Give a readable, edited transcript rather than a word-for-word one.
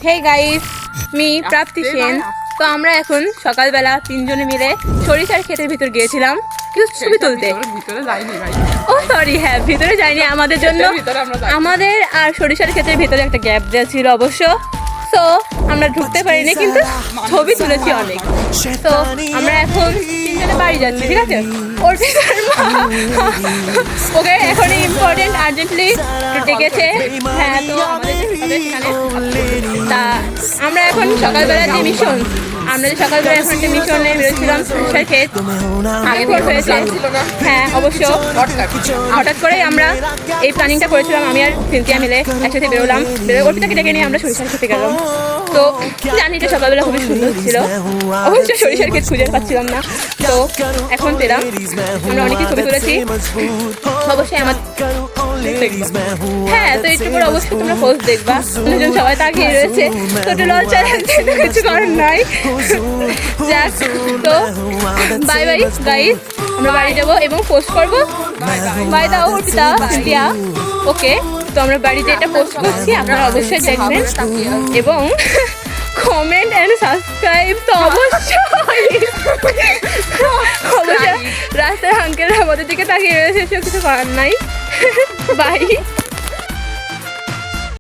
Hey guys, me প্রাপ্তি সেন। তো আমরা এখন সকালবেলা তিনজনে মিলে সরিষার ক্ষেতের ভিতর গিয়েছিলাম ছবি তুলতে। ও সরি, হ্যাঁ ভিতরে যাইনি, আমাদের জন্য আমাদের আর সরিষার ক্ষেতের ভিতরে একটা গ্যাপ দেওয়া ছিল অবশ্য। তো আমরা ঢুকতে পারিনি, কিন্তু ছবি তুলেছি অনেক। তো আমরা এখন তিনজনে বাড়ি যাচ্ছি, ঠিক আছে? ওর ওকে এখন ইম্পর্টেন্ট আর্জেন্টলি ডেকেছে। হ্যাঁ, তো আমাদের তা আমরা এখন সকালবেলা যে মিশন, আমরা যে সকালবেলা এখন একটা মিশনে বেরোচ্ছিলাম সরিষার ক্ষেত, আগে ভোর হয়েছে। হ্যাঁ অবশ্য হঠাৎ করেই আমরা এই প্ল্যানিংটা করেছিলাম, আমি আর সিনথিয়া মিলে একসাথে বেরোলাম। অর্পিতাকে ডেকে নিয়ে আমরা সরিষার খেতে গেলাম। তো জানি যে সকালবেলা খুবই সুন্দর ছিল, অবশ্য সরিষার ক্ষেত খুঁজে পাচ্ছিলাম না। তো এখন পেলাম, আমরা অনেকেই ছবি তুলেছি, অবশ্যই আমার হ্যাঁ। তো একটু করে অবশ্যই তোমরা পোস্ট দেখবা, দুজন সবাই তাকিয়ে রয়েছে। তো লজ্জা লাগছে, কিছু করার নাই। যাক, তো বাই বাই গাইস, আমরা বাড়ি যাবো এবং পোস্ট করবো। বাই দাও অর্পিতা, সিনথিয়া। ওকে, তো আমরা বাড়িতে এটা পোস্ট করছি, আপনারা অবশ্যই দেখবেন এবং কমেন্ট এন্ড সাবস্ক্রাইব তো অবশ্যই। অবশ্যই রাস্তার আঙ্কেল আমাদের দিকে তাকিয়ে রয়েছে, কিছু করার নাই। বাই।